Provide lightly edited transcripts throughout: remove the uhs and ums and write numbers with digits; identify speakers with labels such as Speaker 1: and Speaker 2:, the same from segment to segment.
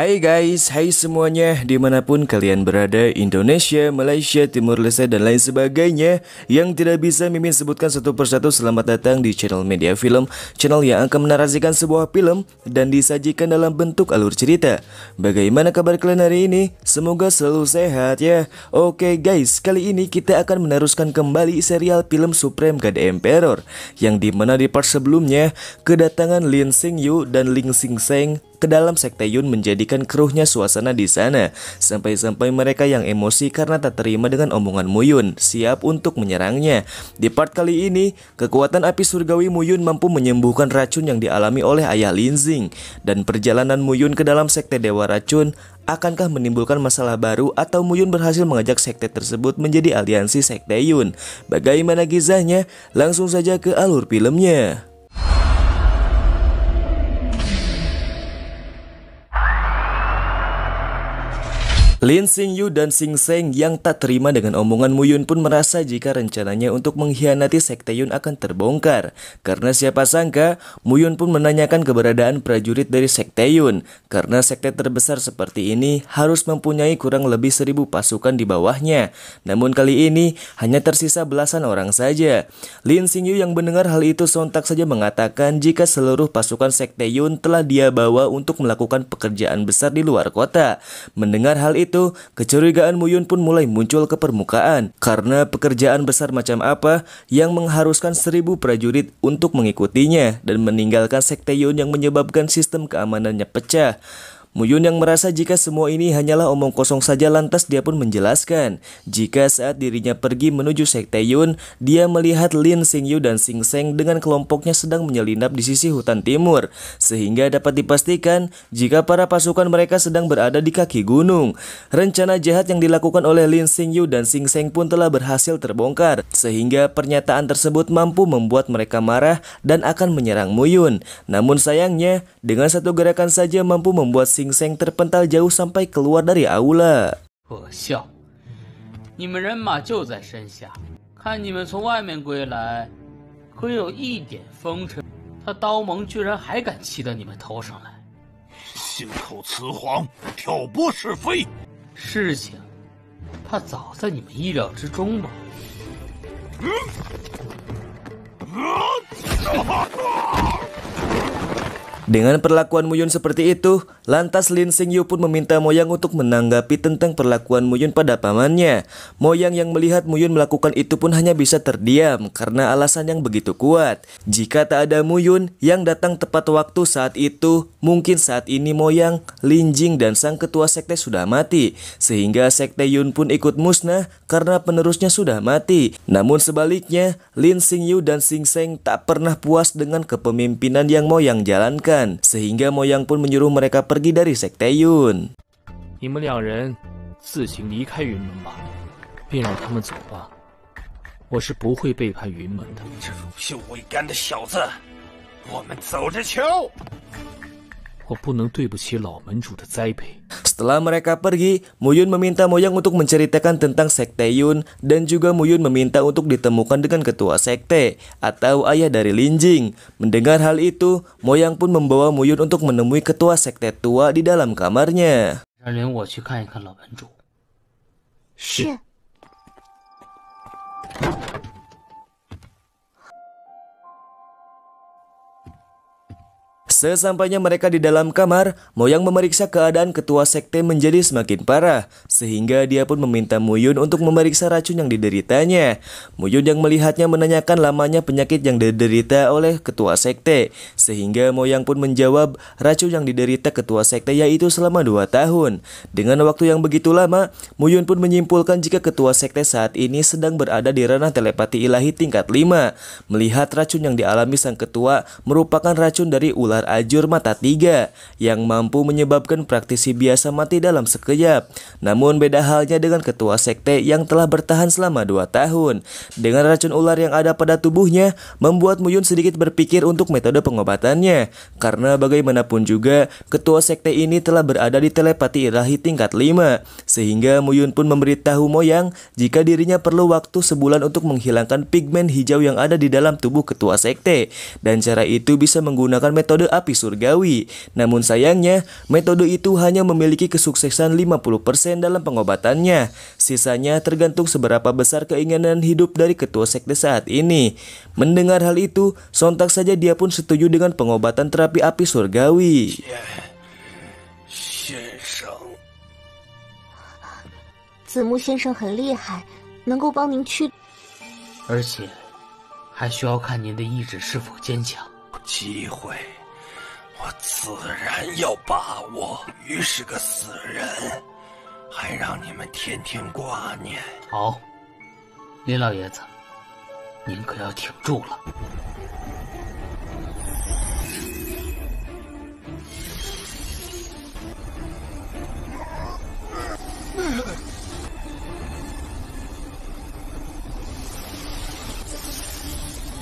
Speaker 1: Hai guys, hai semuanya, dimanapun kalian berada, Indonesia, Malaysia, Timur Leste, dan lain sebagainya, yang tidak bisa Mimin sebutkan satu persatu. Selamat datang di channel Media Film, channel yang akan menarasikan sebuah film dan disajikan dalam bentuk alur cerita. Bagaimana kabar kalian hari ini? Semoga selalu sehat ya. Oke guys, kali ini kita akan meneruskan kembali serial film Supreme God Emperor, yang dimana di part sebelumnya kedatangan Lin Xingyu dan Ling Xingseng ke dalam sekte Yun menjadikan keruhnya suasana di sana, sampai-sampai mereka yang emosi karena tak terima dengan omongan Muyun siap untuk menyerangnya. Di part kali ini, kekuatan api surgawi Muyun mampu menyembuhkan racun yang dialami oleh ayah Lin Xing, dan perjalanan Muyun ke dalam sekte Dewa Racun akankah menimbulkan masalah baru atau Muyun berhasil mengajak sekte tersebut menjadi aliansi sekte Yun? Bagaimana kisahnya? Langsung saja ke alur filmnya. Lin Xingyu dan Xingseng yang tak terima dengan omongan Muyun pun merasa jika rencananya untuk mengkhianati sekte Yun akan terbongkar. Karena siapa sangka Muyun pun menanyakan keberadaan prajurit dari sekte Yun, karena sekte terbesar seperti ini harus mempunyai kurang lebih 1000 pasukan di bawahnya. Namun kali ini hanya tersisa belasan orang saja. Lin Xingyu yang mendengar hal itu sontak saja mengatakan jika seluruh pasukan sekte Yun telah dia bawa untuk melakukan pekerjaan besar di luar kota. Mendengar hal itu, kecurigaan Muyun pun mulai muncul ke permukaan, karena pekerjaan besar macam apa yang mengharuskan 1000 prajurit untuk mengikutinya dan meninggalkan sekte Yun yang menyebabkan sistem keamanannya pecah. Muyun yang merasa jika semua ini hanyalah omong kosong saja, lantas dia pun menjelaskan jika saat dirinya pergi menuju sekte Yun, dia melihat Lin Xingyu dan Xingseng dengan kelompoknya sedang menyelinap di sisi hutan timur, sehingga dapat dipastikan jika para pasukan mereka sedang berada di kaki gunung. Rencana jahat yang dilakukan oleh Lin Xingyu dan Xingseng pun telah berhasil terbongkar, sehingga pernyataan tersebut mampu membuat mereka marah dan akan menyerang Muyun. Namun sayangnya, dengan satu gerakan saja mampu membuat Xingseng terpental jauh sampai keluar dari aula.
Speaker 2: 可笑，你们人马就在身下，看你们从外面归来，可有一点风尘，他刀盟居然还敢骑到你们头上来，
Speaker 3: 信口雌黄，挑拨是非。
Speaker 2: 事情他早在你们意料之中吧？
Speaker 1: Dengan perlakuan Muyun seperti itu, lantas Lin Xingyu pun meminta Moyang untuk menanggapi tentang perlakuan Muyun pada pamannya. Moyang yang melihat Muyun melakukan itu pun hanya bisa terdiam karena alasan yang begitu kuat. Jika tak ada Muyun yang datang tepat waktu saat itu, mungkin saat ini Moyang, Lin Jing dan sang ketua sekte sudah mati, sehingga sekte Yun pun ikut musnah karena penerusnya sudah mati. Namun sebaliknya, Lin Xingyu dan Xingseng tak pernah puas dengan kepemimpinan yang Moyang jalankan, sehingga Moyang pun menyuruh mereka pergi dari sekte Yun.
Speaker 4: 你们两人自行离开云门吧，便让他们走吧。我是不会背叛云门的。
Speaker 3: 这乳臭未干的小子，我们走着瞧。
Speaker 4: 我不能对不起老门主的栽培。
Speaker 1: Setelah mereka pergi, Muyun meminta Moyang untuk menceritakan tentang sekte Yun, dan juga Muyun meminta untuk ditemukan dengan ketua sekte atau ayah dari Lin Jing. Mendengar hal itu, Moyang pun membawa Muyun untuk menemui ketua sekte tua di dalam kamarnya.
Speaker 2: 让领我去看一看老门主。
Speaker 4: 是。
Speaker 1: Sesampainya mereka di dalam kamar, Moyang memeriksa keadaan ketua sekte menjadi semakin parah, sehingga dia pun meminta Muyun untuk memeriksa racun yang dideritanya. Muyun yang melihatnya menanyakan lamanya penyakit yang diderita oleh ketua sekte, sehingga Moyang pun menjawab racun yang diderita ketua sekte yaitu selama 2 tahun. Dengan waktu yang begitu lama, Muyun pun menyimpulkan jika ketua sekte saat ini sedang berada di ranah telepati ilahi tingkat 5. Melihat racun yang dialami sang ketua merupakan racun dari ular ajur mata 3 yang mampu menyebabkan praktisi biasa mati dalam sekejap. Namun beda halnya dengan ketua sekte yang telah bertahan selama 2 tahun. Dengan racun ular yang ada pada tubuhnya, membuat Muyun sedikit berpikir untuk metode pengobatannya. Karena bagaimanapun juga, ketua sekte ini telah berada di telepati ilahi tingkat 5. Sehingga Muyun pun memberitahu Moyang jika dirinya perlu waktu sebulan untuk menghilangkan pigmen hijau yang ada di dalam tubuh ketua sekte. Dan cara itu bisa menggunakan metode api surgawi. Namun sayangnya, metode itu hanya memiliki kesuksesan 50% dalam pengobatannya. Sisanya tergantung seberapa besar keinginan hidup dari ketua sekte saat ini. Mendengar hal itu, sontak saja dia pun setuju dengan pengobatan terapi api surgawi.
Speaker 3: 先生，
Speaker 5: 子木先生很厉害，能够帮您驱。
Speaker 2: 而且还需要看您的意志是否坚强。
Speaker 3: 机会我自然要把握。鱼是个死人，还让你们天天挂念。
Speaker 2: 好，林老爷子，您可要挺住了。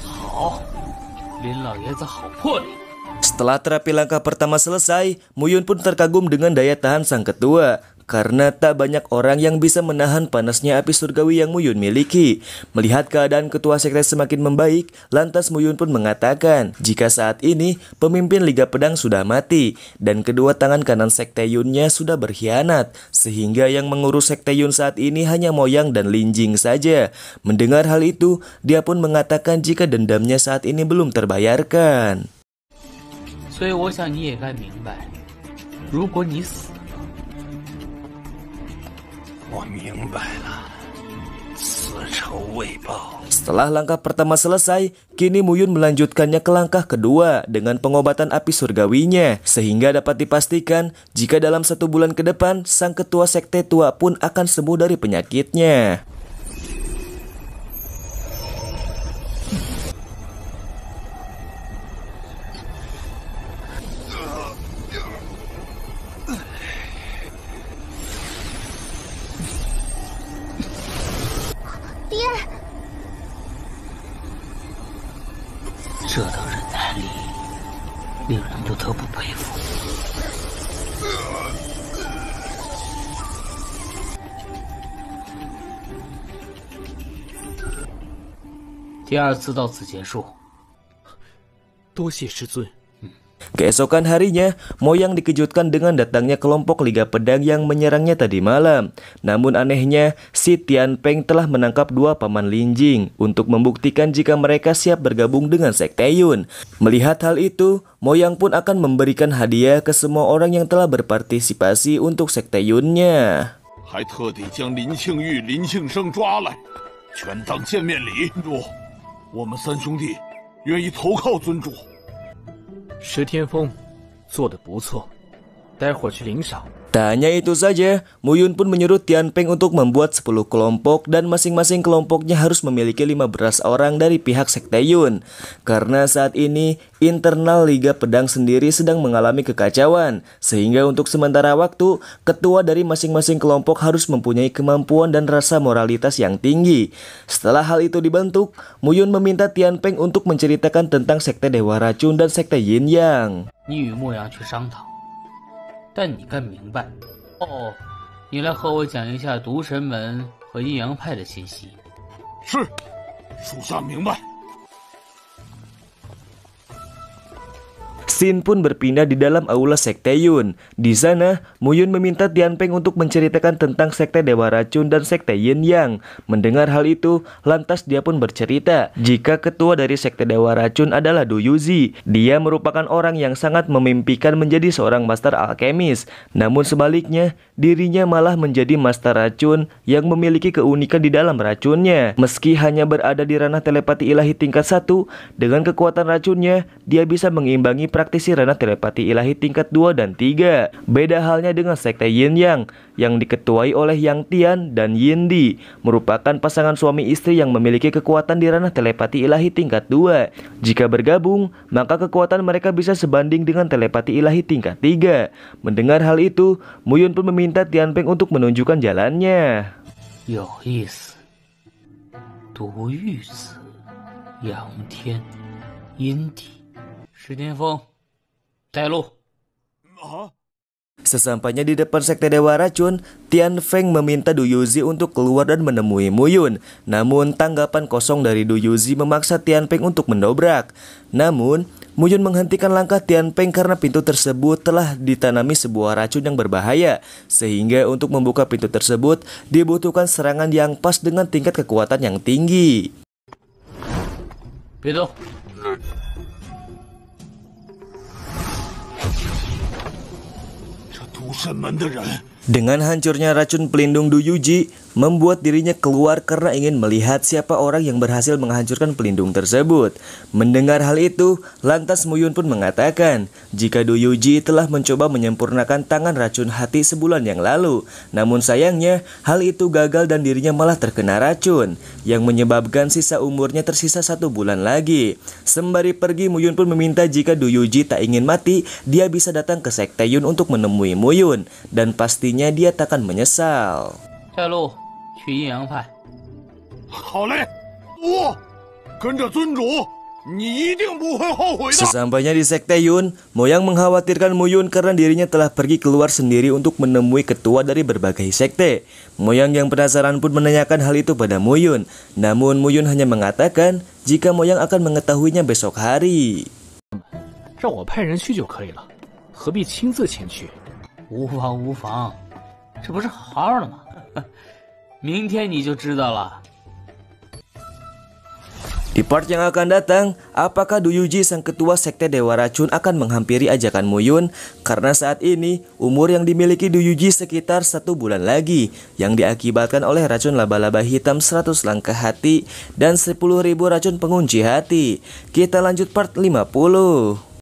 Speaker 2: 好，林老爷子好魄力。
Speaker 1: Setelah terapi langkah pertama selesai, Muyun pun terkagum dengan daya tahan sang ketua. Karena tak banyak orang yang bisa menahan panasnya api surgawi yang Muyun miliki. Melihat keadaan ketua sekte semakin membaik, lantas Muyun pun mengatakan jika saat ini pemimpin Liga Pedang sudah mati dan kedua tangan kanan sekte Yunnya sudah berkhianat, sehingga yang mengurus sekte Yun saat ini hanya Moyang dan Lin Jing saja. Mendengar hal itu, dia pun mengatakan jika dendamnya saat ini belum terbayarkan.
Speaker 2: 所以我想你也该明白，如果你死。
Speaker 3: 我明白了，此仇未报。
Speaker 1: Setelah langkah pertama selesai, kini Muyun melanjutkannya ke langkah kedua dengan pengobatan api surgawinya, sehingga dapat dipastikan jika dalam 1 bulan ke depan sang ketua sekte tua pun akan sembuh dari penyakitnya.
Speaker 5: 爹。
Speaker 2: 这等忍耐力，令人不得不佩服。第2次到此结束。
Speaker 4: 多谢师尊。
Speaker 1: Keesokan harinya, Moyang dikejutkan dengan datangnya kelompok Liga Pedang yang menyerangnya tadi malam. Namun anehnya, si Tian Peng telah menangkap 2 paman Lin Jing untuk membuktikan jika mereka siap bergabung dengan sekte Yun. Melihat hal itu, Moyang pun akan memberikan hadiah ke semua orang yang telah berpartisipasi untuk sekte Yunnya.
Speaker 6: 还特地将林庆玉、林庆生抓来，全当见面礼。我们3兄弟愿意投靠尊主。
Speaker 4: 石天峰做得不错，待会儿去领赏。
Speaker 1: Tak hanya itu saja, Muyun pun menyuruh Tian Peng untuk membuat 10 kelompok dan masing-masing kelompoknya harus memiliki 15 orang dari pihak sekte Yun. Karena saat ini internal Liga Pedang sendiri sedang mengalami kekacauan, sehingga untuk sementara waktu ketua dari masing-masing kelompok harus mempunyai kemampuan dan rasa moralitas yang tinggi. Setelah hal itu dibentuk, Muyun meminta Tian Peng untuk menceritakan tentang sekte Dewa Racun dan sekte Yin Yang.
Speaker 2: 你与莫阳去商讨。 但你该明白哦，你来和我讲一下毒神门和阴阳派的信息。
Speaker 6: 是，属下明白。
Speaker 1: Xin pun berpindah di dalam aula sekte Yun. Di sana, Muyun meminta Tian Peng untuk menceritakan tentang sekte Dewa Racun dan sekte Yin Yang. Mendengar hal itu, lantas dia pun bercerita jika ketua dari sekte Dewa Racun adalah Du Yuzi. Dia merupakan orang yang sangat memimpikan menjadi seorang master alkemis. Namun sebaliknya, dirinya malah menjadi master racun yang memiliki keunikan di dalam racunnya. Meski hanya berada di ranah telepati ilahi tingkat 1, dengan kekuatan racunnya, dia bisa mengimbangi praktisi ranah telepati ilahi tingkat 2 dan 3. Beda halnya dengan sekte Yin Yang diketuai oleh Yang Tian dan Yin Di, merupakan pasangan suami istri yang memiliki kekuatan di ranah telepati ilahi tingkat 2. Jika bergabung, maka kekuatan mereka bisa sebanding dengan telepati ilahi tingkat 3. Mendengar hal itu, Muyun pun meminta Tian Peng untuk menunjukkan jalannya.
Speaker 2: 有意思，毒玉子、杨天、阴帝、石天峰，带路。
Speaker 1: Sesampainya di depan sekte Dewa Racun, Tian Feng meminta Du Yuzi untuk keluar dan menemui Muyun. Namun tanggapan kosong dari Du Yuzi memaksa Tian Peng untuk mendobrak. Namun Muyun menghentikan langkah Tianpeng karena pintu tersebut telah ditanami sebuah racun yang berbahaya, sehingga untuk membuka pintu tersebut dibutuhkan serangan yang pas dengan tingkat kekuatan yang tinggi.
Speaker 2: 别动！
Speaker 6: 这屠神门的人
Speaker 1: Dengan hancurnya racun pelindung Du Yuji, membuat dirinya keluar karena ingin melihat siapa orang yang berhasil menghancurkan pelindung tersebut. Mendengar hal itu, lantas Muyun pun mengatakan jika Du Yuji telah mencoba menyempurnakan tangan racun hati sebulan yang lalu. Namun sayangnya, hal itu gagal dan dirinya malah terkena racun, yang menyebabkan sisa umurnya tersisa 1 bulan lagi. Sembari pergi, Muyun pun meminta jika Du Yuji tak ingin mati, dia bisa datang ke Sekte Yun untuk menemui Muyun, dan pastinya dia takkan menyesal.
Speaker 2: 带路去阴阳派。
Speaker 6: 好嘞，我跟着尊主，你一定不会后悔的。
Speaker 1: Sesampainya di Sekte Yun, Moyang mengkhawatirkan Muyun karena dirinya telah pergi keluar sendiri untuk menemui ketua dari berbagai sekte. Moyang yang penasaran pun menanyakan hal itu pada Muyun. Namun Muyun hanya mengatakan jika Moyang akan mengetahuinya besok hari.
Speaker 4: 让我派人去就可以了，何必亲自前去？
Speaker 2: 无妨无妨，这不是好好的吗？明天你就知道了。
Speaker 1: Di part yang akan datang, apakah Du Yuji sang ketua sekte Dewa Racun akan menghampiri ajakan Muyun? Karena saat ini, umur yang dimiliki Du Yuji sekitar 1 bulan lagi, yang diakibatkan oleh racun laba-laba hitam 100 langkah hati dan 10.000 racun pengunci hati. Kita lanjut part 50.